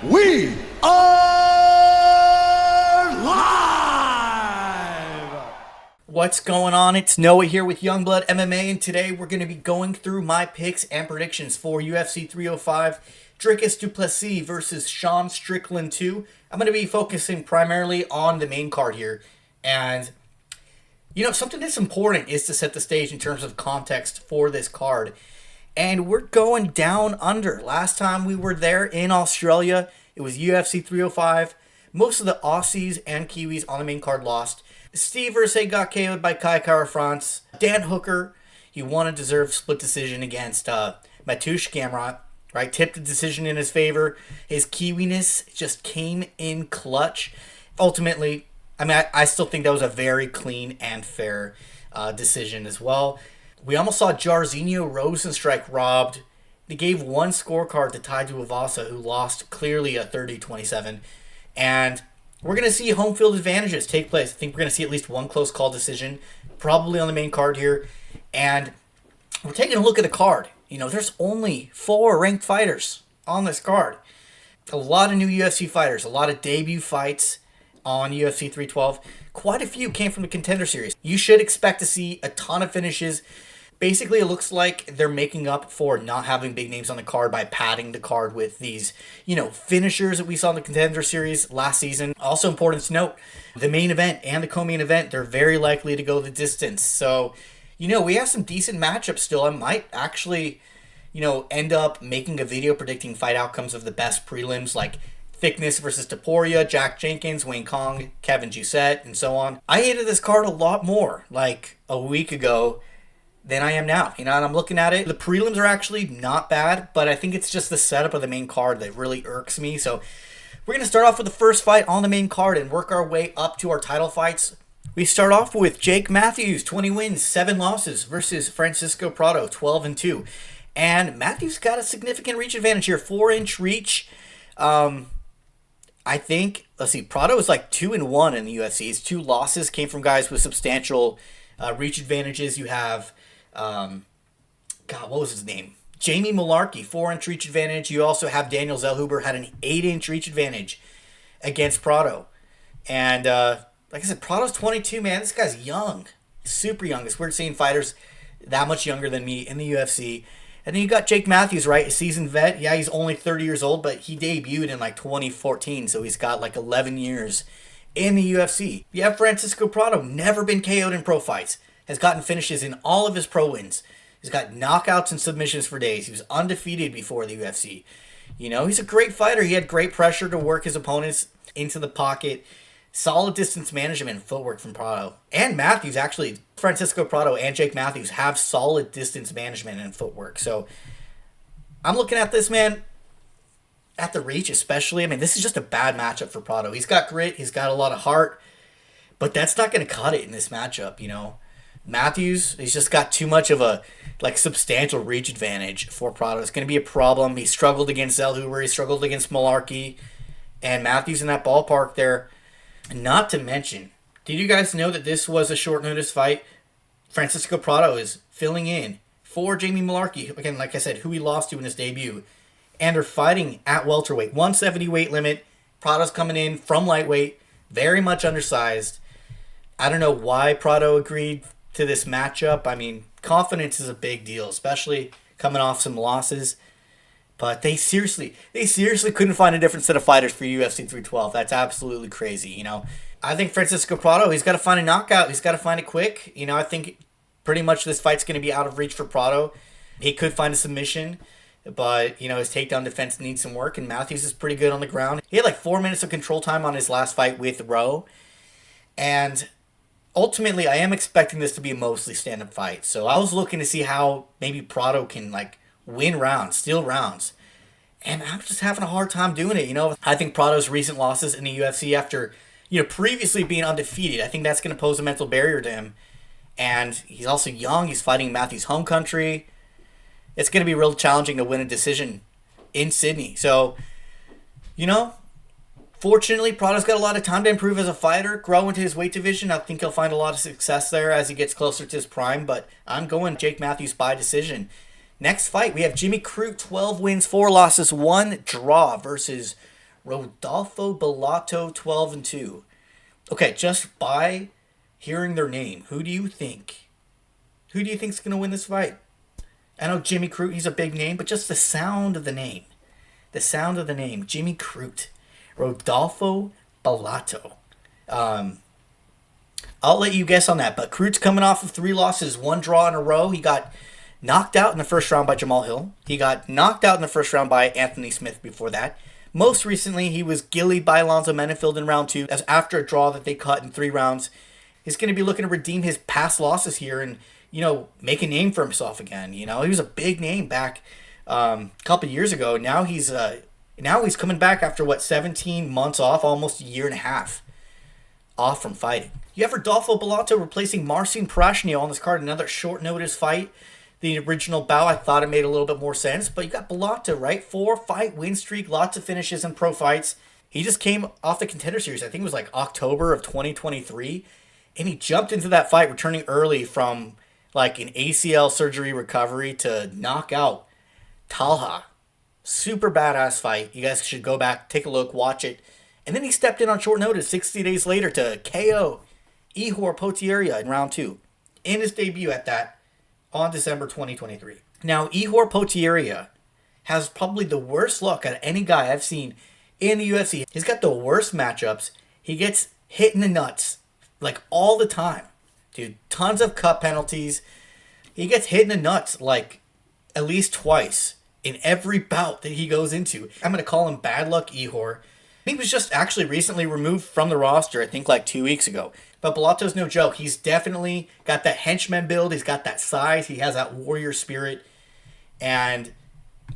We are live! What's going on? It's Noah here with Youngblood MMA, and today we're going to be going through my picks and predictions for UFC 305, Dricus du Plessis versus Strickland 2. I'm going to be focusing primarily on the main card here, and something that's important is to set the stage in terms of context for this card. And we're going down under. Last time we were there in Australia, it was UFC 305. Most of the Aussies and Kiwis on the main card lost. Steve Versay got KO'd by Kai Kara-France. Dan Hooker, he won a deserved split decision against Mateusz Gamrot, right? Tipped the decision in his favor. His Kiwiness just came in clutch. Ultimately, I still think that was a very clean and fair decision as well. We almost saw Jairzinho Rozenstruik robbed. They gave one scorecard to Tai Tuivasa, who lost clearly a 30-27. And we're going to see home field advantages take place. I think we're going to see at least one close call decision, probably on the main card here. And we're taking a look at the card. There's only 4 ranked fighters on this card. A lot of new UFC fighters, a lot of debut fights on UFC 312. Quite a few came from the Contender Series. You should expect to see a ton of finishes. Basically, it looks like they're making up for not having big names on the card by padding the card with these, finishers that we saw in the Contender Series last season. Also important to note, the main event and the co-main event, they're very likely to go the distance. So, we have some decent matchups still. I might actually, end up making a video predicting fight outcomes of the best prelims, like Thickness versus Taporia, Jack Jenkins, Wayne Kong, Kevin Jousset, and so on. I hated this card a lot more, like a week ago, than I am now. And I'm looking at it. The prelims are actually not bad, but I think it's just the setup of the main card that really irks me. So we're going to start off with the first fight on the main card and work our way up to our title fights. We start off with Jake Matthews, 20 wins, 7 losses, versus Francisco Prado, 12-2. And Matthews got a significant reach advantage here, 4-inch reach. I think, Prado was like 2-1 in the UFC. His 2 losses came from guys with substantial reach advantages. You have, what was his name? Jamie Mullarkey, 4-inch reach advantage. You also have Daniel Zellhuber, had an 8-inch reach advantage against Prado. And, like I said, Prado's 22, man. This guy's young. Super young. It's weird seeing fighters that much younger than me in the UFC. And then you got Jake Matthews, right? A seasoned vet. Yeah, he's only 30 years old, but he debuted in 2014, so he's got 11 years in the UFC. You have Francisco Prado, never been KO'd in pro fights. Has gotten finishes in all of his pro wins. He's got knockouts and submissions for days. He was undefeated before the UFC. He's a great fighter. He had great pressure to work his opponents into the pocket. Solid distance management and footwork from Prado. And Matthews, actually. Francisco Prado and Jake Matthews have solid distance management and footwork. So I'm looking at this, man, at the reach especially. This is just a bad matchup for Prado. He's got grit. He's got a lot of heart. But that's not going to cut it in this matchup, Matthews, he's just got too much of a substantial reach advantage for Prado. It's going to be a problem. He struggled against Zellhuber. He struggled against Mullarkey. And Matthews in that ballpark there. Not to mention, did you guys know that this was a short notice fight? Francisco Prado is filling in for Jamie Mullarkey. Again, like I said, who he lost to in his debut. And they're fighting at welterweight. 170 weight limit. Prado's coming in from lightweight. Very much undersized. I don't know why Prado agreed to this matchup. Confidence is a big deal, especially coming off some losses. But they seriously couldn't find a different set of fighters for UFC 312. That's absolutely crazy, I think Francisco Prado, he's got to find a knockout. He's got to find it quick. I think pretty much this fight's going to be out of reach for Prado. He could find a submission, but, his takedown defense needs some work, and Matthews is pretty good on the ground. He had 4 minutes of control time on his last fight with Rowe. And ultimately, I am expecting this to be a mostly stand-up fight. So I was looking to see how maybe Prado can, win rounds, steal rounds. And I'm just having a hard time doing it, I think Prado's recent losses in the UFC after, previously being undefeated, I think that's going to pose a mental barrier to him. And he's also young. He's fighting Matthews' home country. It's going to be real challenging to win a decision in Sydney. So, fortunately, Prado's got a lot of time to improve as a fighter, grow into his weight division. I think he'll find a lot of success there as he gets closer to his prime. But I'm going Jake Matthews by decision. Next fight, we have Jimmy Crute, 12 wins, 4 losses, 1 draw versus Rodolfo, Bellato, 12-2. Okay, just by hearing their name, who do you think? Who do you think's going to win this fight? I know Jimmy Crute, he's a big name, but just the sound of the name. The sound of the name, Jimmy Crute. Rodolfo Bellato. I'll let you guess on that, but Crute's coming off of 3 losses, 1 draw in a row. He got knocked out in the first round by Jamal Hill. He got knocked out in the first round by Anthony Smith before that. Most recently, he was gillied by Alonzo Mennefield in round 2. As after a draw that they cut in 3 rounds. He's going to be looking to redeem his past losses here and, make a name for himself again. He was a big name back a couple years ago. Now he's coming back after, 17 months off, almost a year and a half off from fighting. You have Rodolfo Bellato replacing Marcin Prashnio on this card, another short notice fight. The original bout, I thought it made a little bit more sense, but you got Bellato, right? 4-fight win streak, lots of finishes in pro fights. He just came off the Contender Series, I think it was October of 2023, and he jumped into that fight returning early from an ACL surgery recovery to knock out Tafa. Super badass fight. You guys should go back, take a look, watch it. And then he stepped in on short notice 60 days later to KO Ihor Potieria in round 2 in his debut at that on December 2023. Now, Ihor Potieria has probably the worst luck out of any guy I've seen in the UFC. He's got the worst matchups. He gets hit in the nuts all the time. Dude, tons of cut penalties. He gets hit in the nuts at least twice in every bout that he goes into. I'm going to call him Bad Luck Ihor. He was just actually recently removed from the roster, I think 2 weeks ago. But Bellato's no joke. He's definitely got that henchman build. He's got that size. He has that warrior spirit. And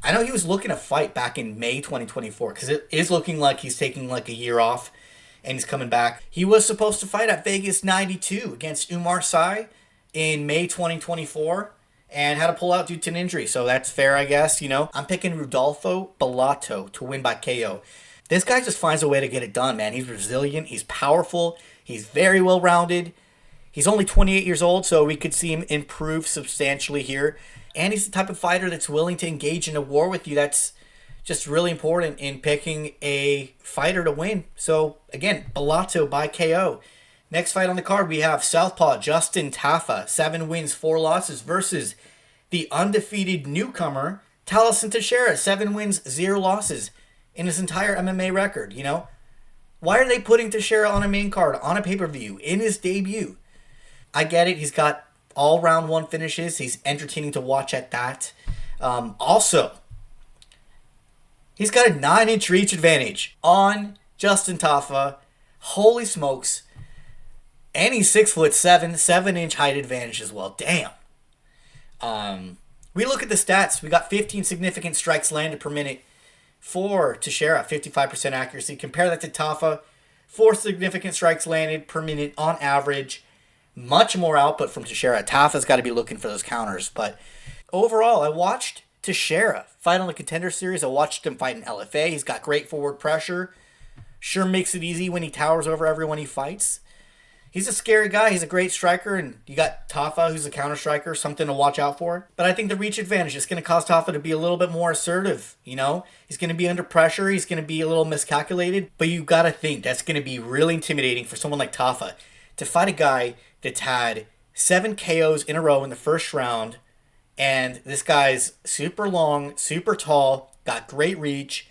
I know he was looking to fight back in May 2024 because it is looking like he's taking a year off and he's coming back. He was supposed to fight at Vegas 92 against Umar Sy in May 2024 and had to pull out due to an injury. So that's fair, I guess. I'm picking Rodolfo Bellato to win by KO. This guy just finds a way to get it done, man. He's resilient. He's powerful. He's very well-rounded. He's only 28 years old, so we could see him improve substantially here. And he's the type of fighter that's willing to engage in a war with you. That's just really important in picking a fighter to win. So, again, Bellato by KO. Next fight on the card, we have Southpaw Justin Tafa, 7 wins, 4 losses, versus the undefeated newcomer, Tallison Texeira, 7 wins, 0 losses. In his entire MMA record, Why are they putting Texeira on a main card, on a pay-per-view, in his debut? I get it. He's got all round 1 finishes. He's entertaining to watch at that. Also, he's got a 9-inch reach advantage on Justin Tafa. Holy smokes. And he's 6'7", 7-inch height advantage as well. Damn. We look at the stats. We got 15 significant strikes landed per minute for Texeira, 55% accuracy. Compare that to Tafa, 4 significant strikes landed per minute on average. Much more output from Texeira. Tafa's got to be looking for those counters. But overall, I watched Texeira fight on the Contender Series. I watched him fight in LFA. He's got great forward pressure. Sure makes it easy when he towers over everyone he fights. He's a scary guy. He's a great striker. And you got Tafa, who's a counter striker, something to watch out for. But I think the reach advantage is going to cause Tafa to be a little bit more assertive. He's going to be under pressure. He's going to be a little miscalculated. But you got to think that's going to be really intimidating for someone like Tafa to fight a guy that's had 7 KOs in a row in the first round. And this guy's super long, super tall, got great reach.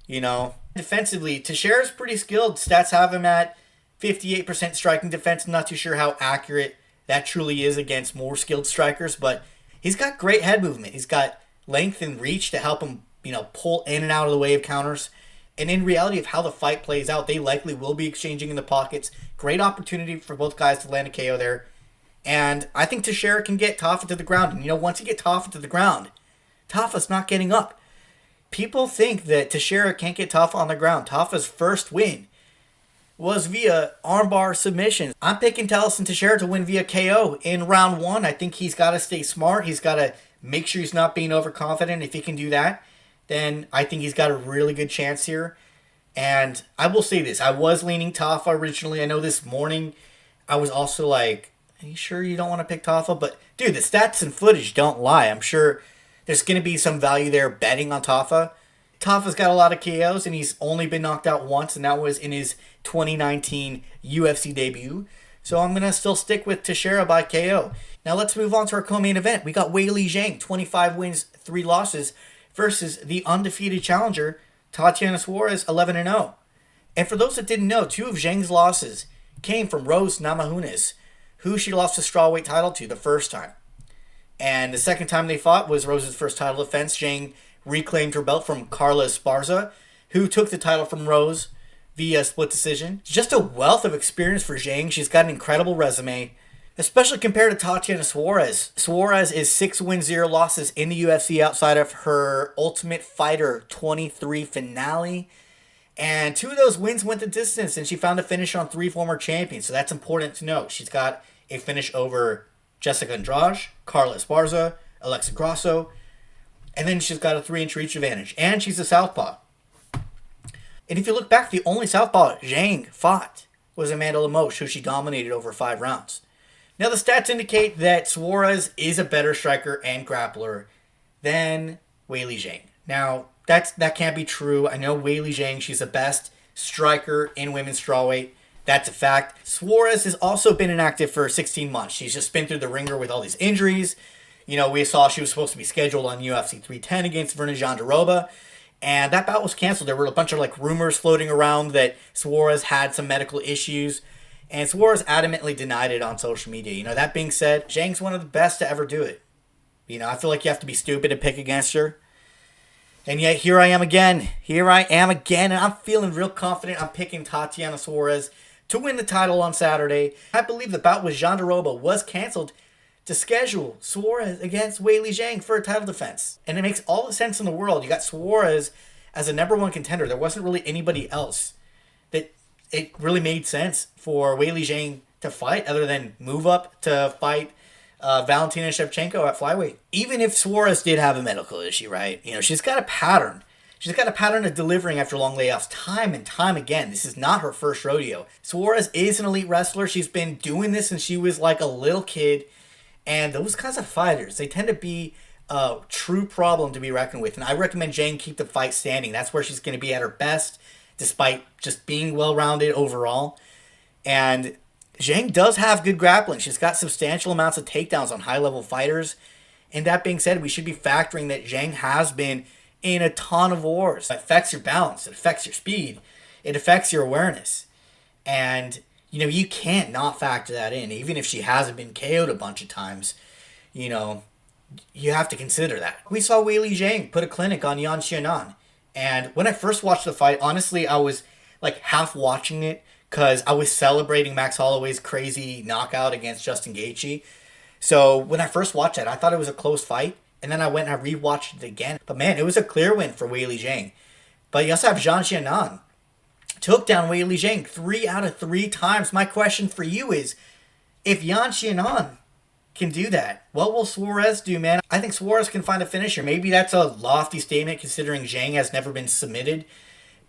Defensively, Texeira's pretty skilled. Stats have him at 58% striking defense. I'm not too sure how accurate that truly is against more skilled strikers, but he's got great head movement. He's got length and reach to help him, pull in and out of the way of counters. And in reality of how the fight plays out, they likely will be exchanging in the pockets. Great opportunity for both guys to land a KO there. And I think Texeira can get Tafa to the ground. And, once you get Tafa to the ground, Tafa's not getting up. People think that Texeira can't get Tafa on the ground. Tafa's first win was via armbar submission. I'm picking Tallison Texeira to win via KO in round 1. I think he's got to stay smart. He's got to make sure he's not being overconfident. If he can do that, then I think he's got a really good chance here. And I will say this. I was leaning Tafa originally. I know this morning I was also like, are you sure you don't want to pick Tafa? But, dude, the stats and footage don't lie. I'm sure there's going to be some value there betting on Tafa. Tafa's got a lot of KOs, and he's only been knocked out once, and that was in his 2019 UFC debut. So I'm going to still stick with Texeira by KO. Now let's move on to our co-main event. We got Weili Zhang, 25 wins, 3 losses, versus the undefeated challenger, Tatiana Suarez, 11-0. And for those that didn't know, 2 of Zhang's losses came from Rose Namajunas, who she lost the strawweight title to the first time. And the second time they fought was Rose's first title defense. Zhang reclaimed her belt from Carla Esparza, who took the title from Rose via split decision. Just a wealth of experience for Zhang. She's got an incredible resume, especially compared to Tatiana Suarez. Suarez is 6 wins, 0 losses in the UFC outside of her Ultimate Fighter 23 finale. And 2 of those wins went the distance, and she found a finish on 3 former champions. So that's important to note. She's got a finish over Jessica Andrade, Carla Esparza, Alexa Grasso, and then she's got a 3-inch reach advantage. And she's a southpaw. And if you look back, the only southpaw Zhang fought was Amanda Lemos, who she dominated over 5 rounds. Now the stats indicate that Suarez is a better striker and grappler than Weili Zhang. Now, that can't be true. I know Weili Zhang, she's the best striker in women's strawweight. That's a fact. Suarez has also been inactive for 16 months. She's just been through the ringer with all these injuries. You know, we saw she was supposed to be scheduled on UFC 310 against Virna Jandiroba, and that bout was canceled. There were a bunch of rumors floating around that Suarez had some medical issues, and Suarez adamantly denied it on social media. You know, that being said, Zhang's one of the best to ever do it. You know, I feel like you have to be stupid to pick against her. And yet, here I am again. And I'm feeling real confident. I'm picking Tatiana Suarez to win the title on Saturday. I believe the bout with Jandiroba was canceled to schedule Suarez against Weili Zhang for a title defense. And it makes all the sense in the world. You got Suarez as a number 1 contender. There wasn't really anybody else that it really made sense for Weili Zhang to fight other than move up to fight Valentina Shevchenko at flyweight. Even if Suarez did have a medical issue, right? You know, she's got a pattern. She's got a pattern of delivering after long layoffs time and time again. This is not her first rodeo. Suarez is an elite wrestler. She's been doing this since she was like a little kid. And those kinds of fighters, they tend to be a true problem to be reckoned with. And I recommend Zhang keep the fight standing. That's where she's going to be at her best, despite just being well-rounded overall. And Zhang does have good grappling. She's got substantial amounts of takedowns on high-level fighters. And that being said, we should be factoring that Zhang has been in a ton of wars. It affects your balance. It affects your speed. It affects your awareness. And, you know, you can't not factor that in. Even if she hasn't been KO'd a bunch of times, you know, you have to consider that. We saw Weili Zhang put a clinic on Yan Xiaonan. And when I first watched the fight, honestly, I was like half watching it because I was celebrating Max Holloway's crazy knockout against Justin Gaethje. So when I first watched it, I thought it was a close fight. And then I went and I rewatched it again. But man, it was a clear win for Weili Zhang. But you also have Zhang Xiaonan. Took down Weili Zhang 3 out of 3 times. My question for you is, if Yan Xiaonan can do that, what will Suarez do, man? I think Suarez can find a finisher. Maybe that's a lofty statement considering Zhang has never been submitted.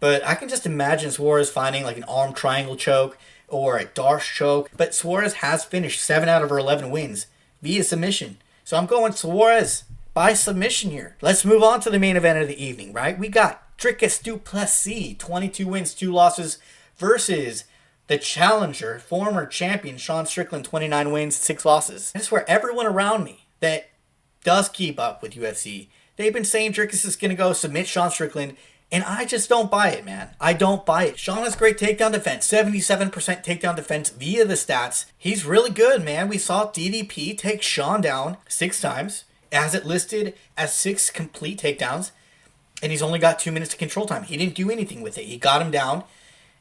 But I can just imagine Suarez finding like an arm triangle choke or a Darce choke. But Suarez has finished 7 out of her 11 wins via submission. So I'm going Suarez by submission here. Let's move on to the main event of the evening, right? We got Dricus du Plessis, 22 wins, 2 losses, versus the challenger, former champion, Sean Strickland, 29 wins, 6 losses. I swear, everyone around me that does keep up with UFC, they've been saying Dricus is going to go submit Sean Strickland, and I just don't buy it, man. I don't buy it. Sean has great takedown defense, 77% takedown defense via the stats. He's really good, man. We saw DDP take Sean down 6 times. Has it listed as 6 complete takedowns, and he's only got 2 minutes of control time. He didn't do anything with it. He got him down,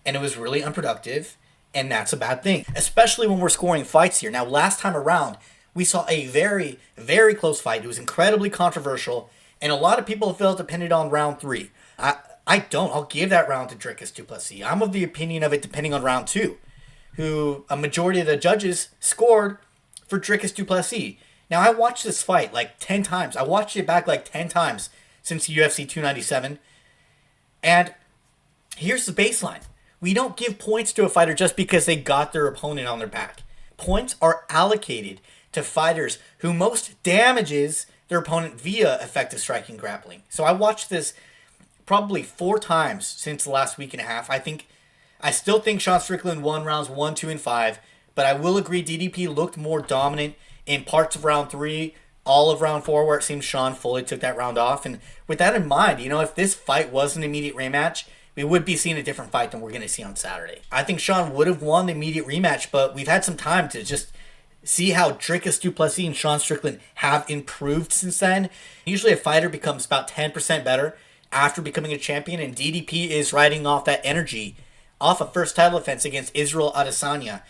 and it was really unproductive, and that's a bad thing, especially when we're scoring fights here. Now, last time around, we saw a very, very close fight. It was incredibly controversial, and a lot of people felt depended on round 3. I don't. I'll give that round to Dricus du Plessis. I'm of the opinion of it depending on round 2, who a majority of the judges scored for Dricus du Plessis. Now, I watched this fight like 10 times. I watched it back like 10 times since UFC 297. And here's the baseline. We don't give points to a fighter just because they got their opponent on their back. Points are allocated to fighters who most damages their opponent via effective striking grappling. So I watched this probably 4 times since the last week and a half. I still think Sean Strickland won rounds 1, 2, and 5, but I will agree DDP looked more dominant in parts of round 3, all of round 4, where it seems Sean fully took that round off. And with that in mind, if this fight was an immediate rematch, we would be seeing a different fight than we're going to see on Saturday. I think Sean would have won the immediate rematch, but we've had some time to just see how Dricus du Plessis and Sean Strickland have improved since then. Usually a fighter becomes about 10% better after becoming a champion, and DDP is riding off that energy off a first title defense against Israel Adesanya.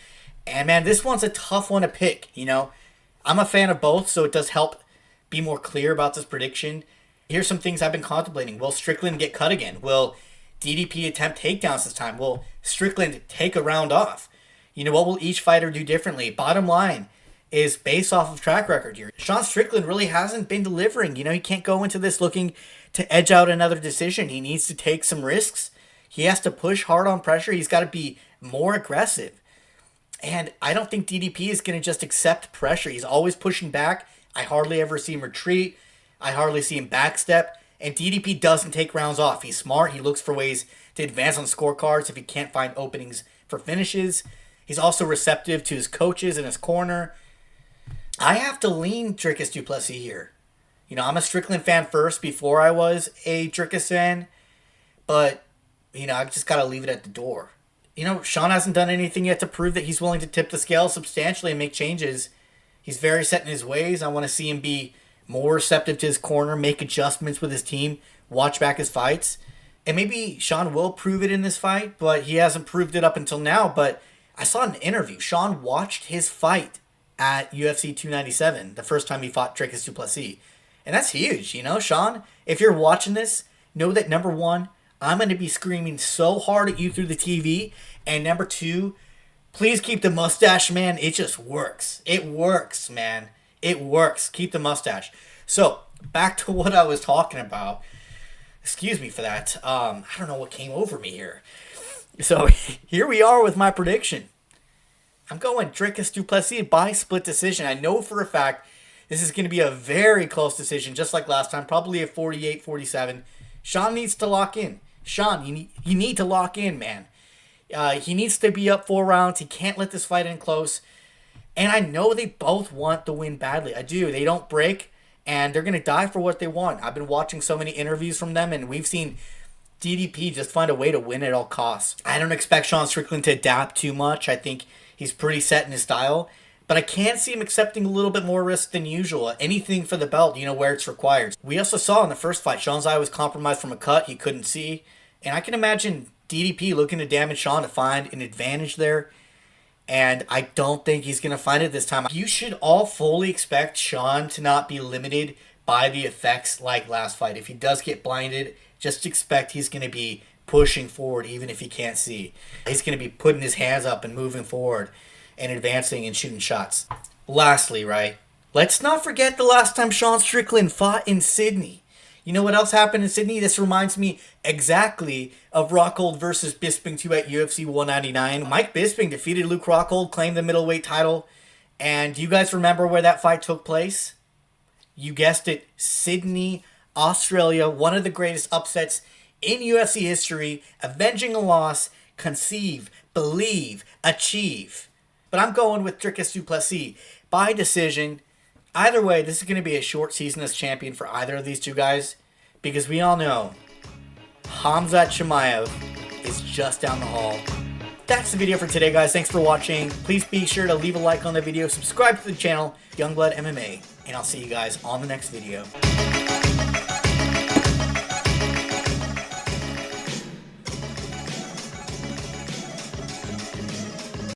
And man, this one's a tough one to pick. I'm a fan of both, so it does help be more clear about this prediction. Here's some things I've been contemplating. Will Strickland get cut again? Will DDP attempt takedowns this time? Will Strickland take a round off? What will each fighter do differently? Bottom line is based off of track record here. Sean Strickland really hasn't been delivering. He can't go into this looking to edge out another decision. He needs to take some risks. He has to push hard on pressure. He's got to be more aggressive. And I don't think DDP is going to just accept pressure. He's always pushing back. I hardly ever see him retreat. I hardly see him backstep. And DDP doesn't take rounds off. He's smart. He looks for ways to advance on scorecards if he can't find openings for finishes. He's also receptive to his coaches in his corner. I have to lean Dricus du Plessis here. I'm a Strickland fan first before I was a Dricus fan. But, I just got to leave it at the door. Sean hasn't done anything yet to prove that he's willing to tip the scale substantially and make changes. He's very set in his ways. I want to see him be more receptive to his corner, make adjustments with his team, watch back his fights. And maybe Sean will prove it in this fight, but he hasn't proved it up until now. But I saw an interview. Sean watched his fight at UFC 297, the first time he fought Dricus du Plessis. And that's huge, Sean, if you're watching this, know that number 1, I'm going to be screaming so hard at you through the TV. And number 2, please keep the mustache, man. It just works. It works, man. It works. Keep the mustache. So, back to what I was talking about. Excuse me for that. I don't know what came over me here. So, here we are with my prediction. I'm going Dricus du Plessis by split decision. I know for a fact this is going to be a very close decision, just like last time. Probably a 48-47. Sean needs to lock in. Sean, you need to lock in, man. He needs to be up 4 rounds. He can't let this fight in close. And I know they both want the win badly. I do. They don't break, and they're going to die for what they want. I've been watching so many interviews from them, and we've seen DDP just find a way to win at all costs. I don't expect Sean Strickland to adapt too much. I think he's pretty set in his style. But I can see him accepting a little bit more risk than usual. Anything for the belt, where it's required. We also saw in the first fight, Sean's eye was compromised from a cut he couldn't see. And I can imagine DDP looking to damage Sean to find an advantage there. And I don't think he's going to find it this time. You should all fully expect Sean to not be limited by the effects like last fight. If he does get blinded, just expect he's going to be pushing forward even if he can't see. He's going to be putting his hands up and moving forward and advancing and shooting shots. Lastly, right, let's not forget the last time Sean Strickland fought in Sydney. You know what else happened in Sydney? This reminds me exactly of Rockhold versus Bisping 2 at UFC 199. Mike Bisping defeated Luke Rockhold, claimed the middleweight title. And do you guys remember where that fight took place? You guessed it, Sydney, Australia. One of the greatest upsets in UFC history. Avenging a loss, conceive, believe, achieve. But I'm going with Dricus du Plessis by decision. Either way, this is going to be a short season as champion for either of these two guys. Because we all know Khamzat Chimaev is just down the hall. That's the video for today, guys. Thanks for watching. Please be sure to leave a like on the video. Subscribe to the channel, Youngblood MMA. And I'll see you guys on the next video.